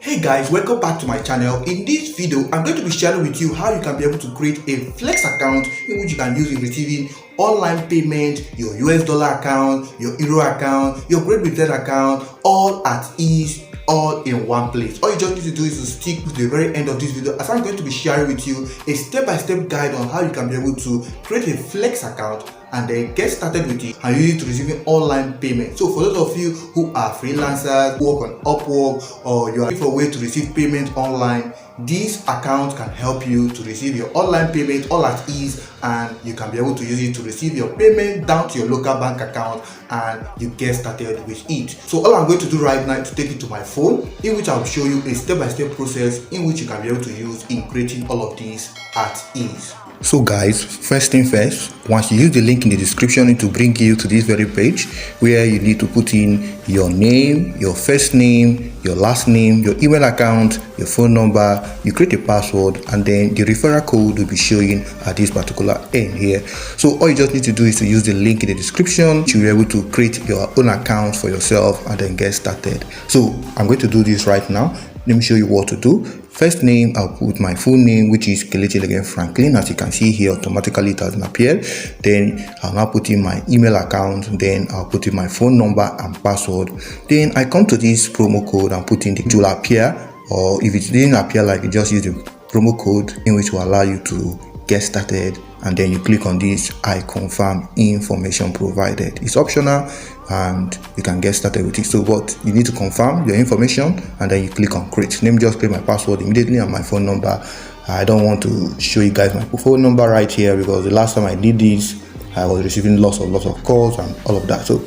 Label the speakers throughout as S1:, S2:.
S1: Hey guys, welcome back to my channel. In this video, I'm going to be sharing with you how you can be able to create a flex account in which you can use in receiving online payment, your US dollar account, your euro account, your Great Britain account, all at ease, all in one place. All you just need to do is to stick to the very end of this video, as I'm going to be sharing with you a step-by-step guide on how you can be able to create a flex account and then get started with it and use it to receiving online payment. So for those of you who are freelancers, who work on Upwork, or you are looking for a way to receive payment online, this account can help you to receive your online payment all at ease, and you can be able to use it to receive your payment down to your local bank account and you get started with it. So all I'm going to do right now is to take it to my phone, in which I'll show you a step-by-step process in which you can be able to use in creating all of these at ease. So guys, first thing first, once you use the link in the description, it will bring you to this very page where you need to put in your name, your first name, your last name, your email account, your phone number, you create a password, and then the referral code will be showing at this particular end here. So all you just need to do is to use the link in the description to be able to create your own account for yourself and then get started. So I'm going to do this right now. Let me show you what to do. First name, I'll put my full name, which is 𝐃𝐈𝐒𝐂𝐋𝐀𝐈𝐌𝐄𝐑 Franklin. As you can see here, automatically it hasn't appeared. Then I'll now put in my email account. Then I'll put in my phone number and password. Then I come to this promo code and put in it will appear, or if it didn't appear, like you just use the promo code in which will allow you to get started, and then you click on this I confirm information provided. It's optional and you can get started with it. So but you need to confirm your information and then you click on create. Let me just create my password immediately and my phone number. I don't want to show you guys my phone number right here because the last time I did this I was receiving lots of calls and all of that. So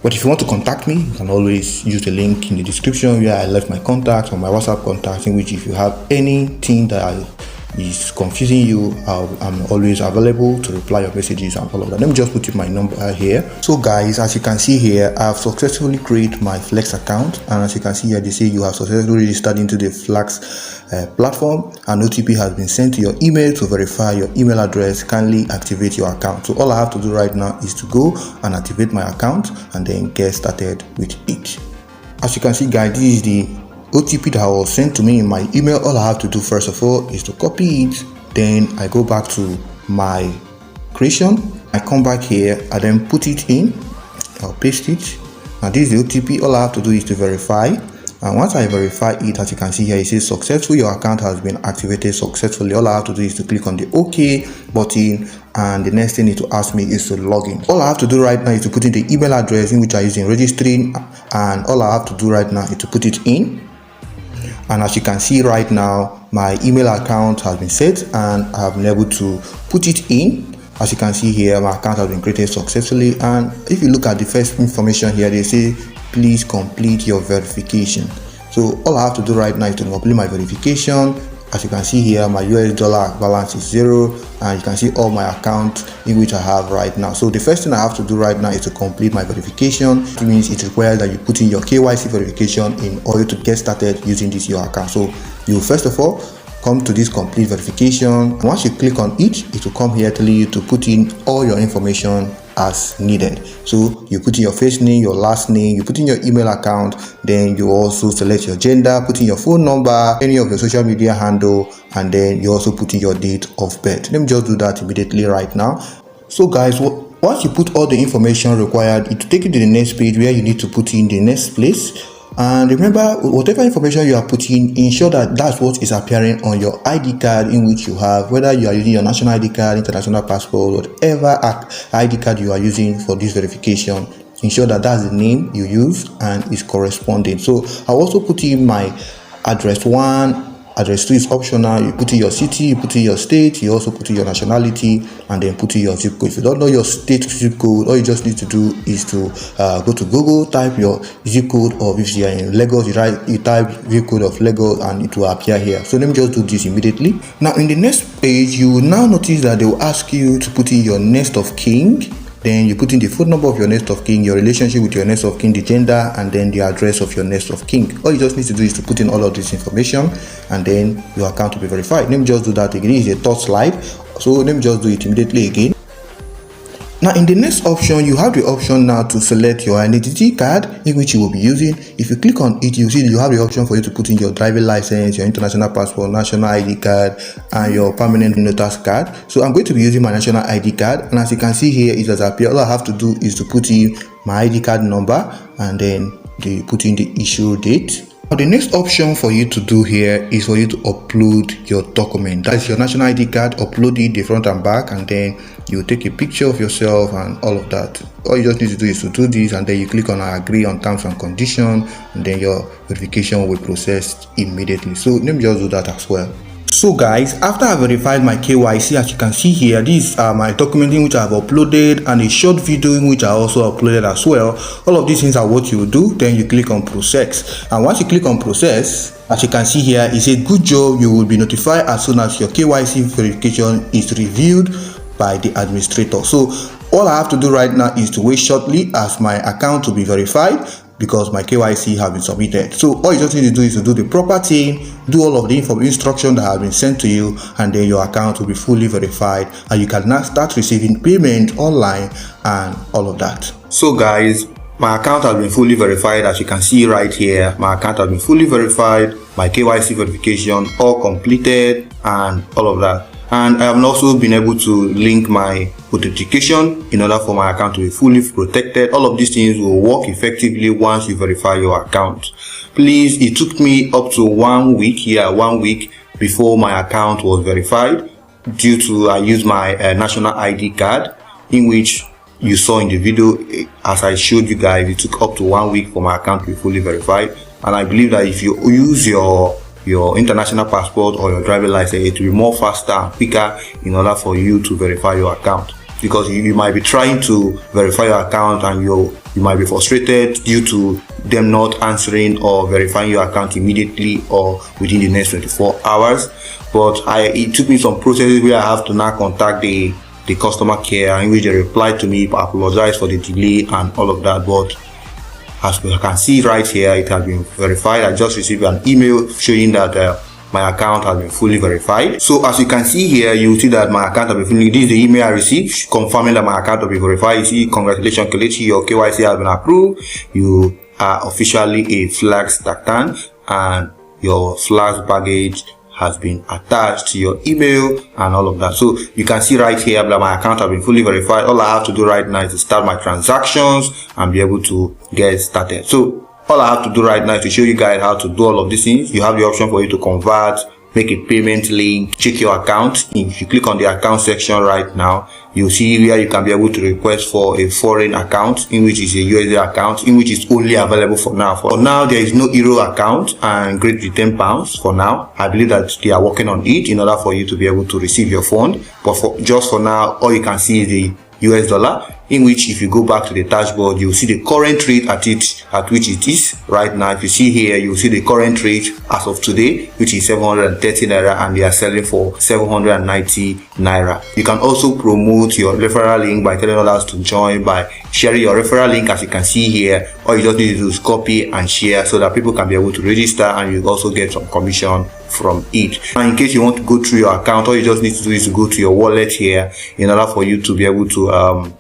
S1: but if you want to contact me, you can always use the link in the description where I left my contacts or my WhatsApp contacts, in which if you have anything that is confusing you, I'm always available to reply your messages and all of that. Let me just put in my number here. So guys, as you can see here, I have successfully created my flex account, and as you can see here, they say you have successfully registered into the flaxx platform, and OTP has been sent to your email to verify your email address. Kindly activate your account. So all I have to do right now is to go and activate my account and then get started with it. As you can see guys, this is the OTP that was sent to me in my email. All I have to do first of all is to copy it. Then I go back to my creation. I come back here and then put it in. I'll paste it. Now this is the OTP. All I have to do is to verify. And once I verify it, as you can see here, it says successful. Your account has been activated successfully. All I have to do is to click on the OK button, and the next thing it will ask me is to log in. All I have to do right now is to put in the email address in which I use in registering, and all I have to do right now is to put it in. And as you can see right now, my email account has been set and I have been able to put it in. As you can see here, my account has been created successfully. And if you look at the first information here, they say please complete your verification. So all I have to do right now is to complete my verification. As you can see here, my US dollar balance is 0, and you can see all my accounts in which I have right now. So the first thing I have to do right now is to complete my verification. It means it requires that you put in your KYC verification in order to get started using this your account. So you first of all come to this complete verification. Once you click on it, it will come here telling you to put in all your information as needed. So you put in your first name, your last name, you put in your email account, then you also select your gender, put in your phone number, any of your social media handle, and then you also put in your date of birth. Let me just do that immediately right now. So guys, once you put all the information required, it will take you to the next page where you need to put in the next place. And remember, whatever information you are putting, ensure that that's what is appearing on your ID card in which you have, whether you are using your national ID card, international passport, whatever ID card you are using for this verification. Ensure that that's the name you use and is corresponding. So I also put in my address 1. Address 2 is optional. You put in your city, you put in your state, you also put in your nationality, and then put in your zip code. If you don't know your state zip code, all you just need to do is to go to Google, type your zip code, or if you are in Lagos, you type zip code of Lagos and it will appear here. So let me just do this immediately. Now in the next page, you will now notice that they will ask you to put in your next of kin. Then you put in the phone number of your next of kin, your relationship with your next of kin, the gender, and then the address of your next of kin. All you just need to do is to put in all of this information, and then your account will be verified. Let me just do that again. It's a third slide, so let me just do it immediately again. Now in the next option, you have the option now to select your identity card in which you will be using. If you click on it, you see you have the option for you to put in your driving license, your international passport, national ID card, and your permanent notice card. So I'm going to be using my national ID card, and as you can see here, it does appear. All I have to do is to put in my ID card number and then put in the issue date. Now the next option for you to do here is for you to upload your document. That's your national ID card. Upload it, the front and back, and then you take a picture of yourself and all of that. All you just need to do is to do this, and then you click on agree on terms and conditions, and then your verification will process immediately. So let me just do that as well. So guys, after I verified my KYC, as you can see here, these are my documents in which I have uploaded, and a short video in which I also uploaded as well. All of these things are what you do. Then you click on process, and once you click on process, as you can see here, it says good job. You will be notified as soon as your KYC verification is reviewed by the administrator. So all I have to do right now is to wait shortly as my account to be verified, because my KYC have been submitted. So all you just need to do is to do the proper thing, do all of the instruction that have been sent to you, and then your account will be fully verified, and you can now start receiving payment online and all of that. So guys, my account has been fully verified. As you can see right here, my account has been fully verified, my KYC verification all completed and all of that. And I have also been able to link my authentication in order for my account to be fully protected. All of these things will work effectively once you verify your account. Please, it took me up to 1 week, 1 week before my account was verified, due to I used my national ID card, in which you saw in the video, as I showed you guys, it took up to 1 week for my account to be fully verified. And I believe that if you use your international passport or your driving license, it will be more faster and quicker in order for you to verify your account, because you might be trying to verify your account and you might be frustrated due to them not answering or verifying your account immediately or within the next 24 hours. But it took me some processes where I have to now contact the customer care, in which they replied to me, apologize for the delay and all of that. But as we can see right here, it has been verified. I just received an email showing that my account has been fully verified. So as you can see here, you see that my account has been fully. This is the email I received confirming that my account has been verified. You see, congratulations, Kelechi, your KYC has been approved. You are officially a flaxx attain, and your flaxx baggage has been attached to your email and all of that. So you can see right here that my account has been fully verified. All I have to do right now is to start my transactions and be able to get started. So all I have to do right now is to show you guys how to do all of these things. You have the option for you to convert, make a payment link, check your account. If you click on the account section right now, you'll see where you can be able to request for a foreign account, in which is a USD account, in which is only available for now. For now, there is no euro account and great with £10 for now. I believe that they are working on it in order for you to be able to receive your fund. But just for now, all you can see is the US dollar, in which if you go back to the dashboard, you'll see the current rate at which it is right now. If you see here, you'll see the current rate as of today, which is 730 naira, and they are selling for 790 naira. You can also promote your referral link by telling others to join by sharing your referral link. As you can see here, all you just need to do is copy and share so that people can be able to register, and you also get some commission from it. And in case you want to go through your account, all you just need to do is to go to your wallet here in order for you to be able to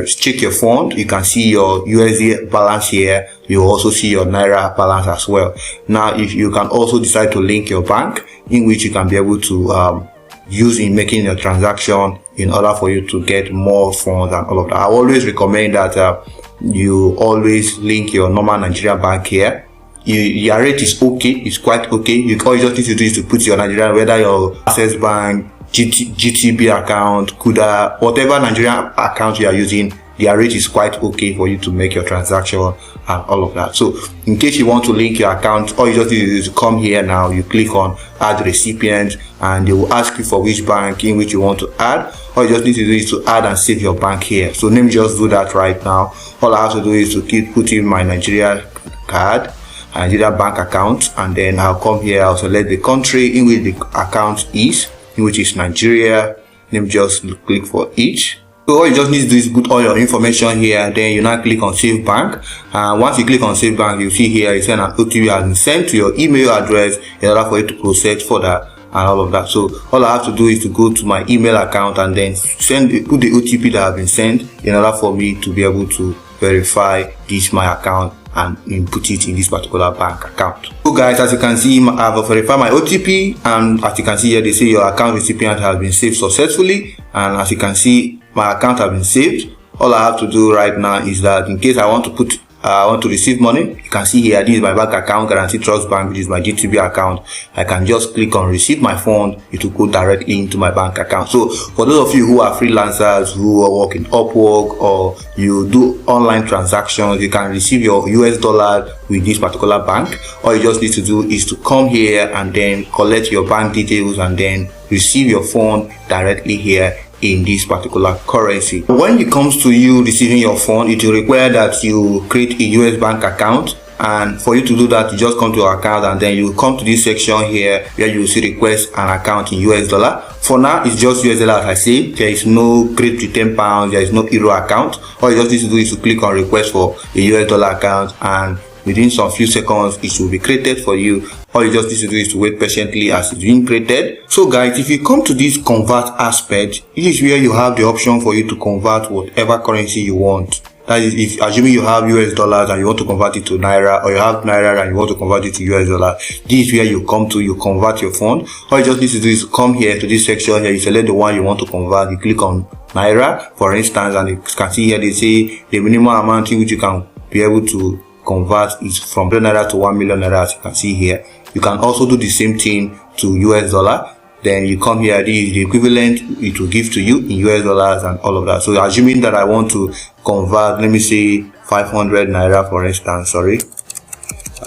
S1: check your fund. You can see your USD balance here. You also see your Naira balance as well. Now, if you can also decide to link your bank, in which you can be able to use in making your transaction in order for you to get more funds and all of that. I always recommend that you always link your normal Nigerian bank here. Your rate is okay, it's quite okay. All you just need to do is to put your Nigerian, whether your Access Bank, GTB account, Kuda, whatever Nigerian account you are using, their rate is quite okay for you to make your transaction and all of that. So in case you want to link your account, all you just need to do is to come here now, you click on add recipient, and they will ask you for which bank in which you want to add. All you just need to do is to add and save your bank here. So let me just do that right now. All I have to do is to keep putting my Nigeria card, Nigeria bank account, and then I'll come here, I'll select the country in which the account is, in which is Nigeria. Let me just click for each. So all you just need to do is put all your information here, then you now click on save bank. And once you click on save bank, you see here it's an OTP has been sent to your email address in order for you to process further
S2: and all of that. So all I have to do is to go to my email account and then put the OTP that have been sent in order for me to be able to verify this my account and input it in this particular bank account. So guys, as you can see, I have verified my OTP, and as you can see here, they say your account recipient has been saved successfully, and as you can see, my account has been saved. All I have to do right now is that in case I want to receive money, you can see here, this is my bank account, Guarantee Trust Bank, which is my GTB account. I can just click on receive my fund. It will go directly into my bank account. So for those of you who are freelancers, who are working Upwork, or you do online transactions, you can receive your US dollar with this particular bank. All you just need to do is to come here and then collect your bank details and then receive your fund directly here in this particular currency. When it comes to you receiving your fund, it will require that you create a US bank account, and for you to do that, you just come to your account and then you come to this section here where you will see request an account in US dollar. For now, it's just US dollar. As I say, there is no Great Britain pound, there is no euro account. All you just need to do is to click on request for a US dollar account, and within some few seconds it will be created for you. All you just need to do is to wait patiently as it's being created. So guys, if you come to this convert aspect, this is where you have the option for you to convert whatever currency you want. That is, if assuming you have US dollars and you want to convert it to Naira, or you have Naira and you want to convert it to US dollar, this is where you come to, you convert your fund. All you just need to do is come here to this section here, you select the one you want to convert, you click on Naira, for instance, and you can see here they say the minimum amount in which you can be able to convert is from 1 Naira to 1 million Naira, as you can see here. You can also do the same thing to US dollar. Then you come here, this is the equivalent it will give to you in US dollars and all of that. So assuming that I want to convert, let me say 500 Naira for instance, sorry.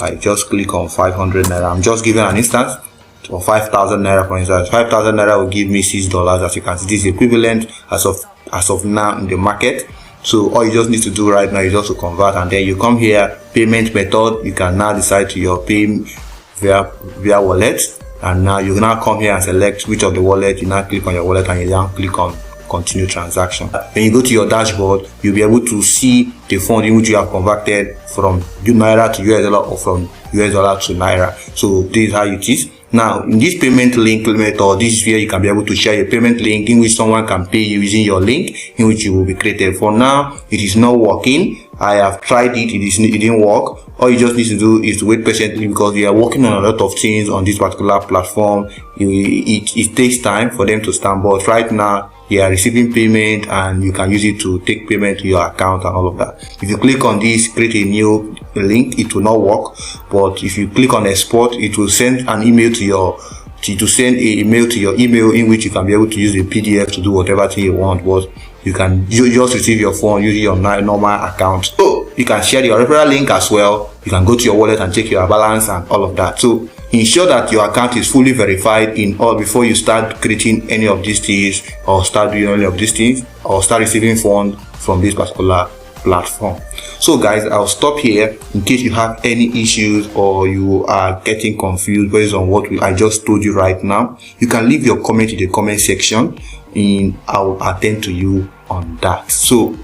S2: I just click on 500 Naira. I'm just giving an instance for 5,000 Naira for instance. 5,000 Naira will give me $6. As you can see, this is equivalent as of now in the market. So all you just need to do right now is just to convert, and then you come here, payment method. You can now decide to your pay via wallet, and now you can now come here and select which of the wallet. You now click on your wallet and you now click on continue transaction. When you go to your dashboard, you'll be able to see the fund in which you have converted from Naira to US dollar or from US dollar to Naira. So this is how it is. Now in this payment link method, this is where you can be able to share your payment link in which someone can pay you using your link in which you will be created. For now, it is not working. I have tried it, it didn't work. All you just need to do is to wait patiently, because we are working on a lot of things on this particular platform. It takes time for them to stand, but right now you are receiving payment and you can use it to take payment to your account and all of that. If you click on this create a new link, it will not work, but if you click on export, it will send an email to your email in which you can be able to use the PDF to do whatever thing you want. But you just receive your phone using your normal account. So you can share your referral link as well. You can go to your wallet and check your balance and all of that. So ensure that your account is fully verified before you start creating any of these things, or start doing any of these things, or start receiving funds from this particular platform. So guys, I'll stop here. In case you have any issues or you are getting confused based on what I just told you right now, you can leave your comment in the comment section and I will attend to you on that. So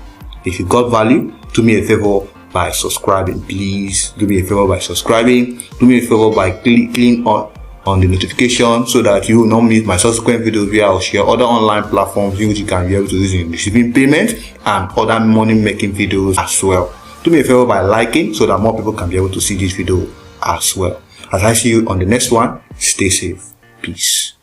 S2: if you got value, do me a favor by subscribing. Please do me a favor by subscribing. Do me a favor by clicking on the notification so that you will not miss my subsequent videos where I'll share other online platforms in which you can be able to use in receiving payment and other money making videos as well. Do me a favor by liking so that more people can be able to see this video as well. As I see you on the next one, stay safe. Peace.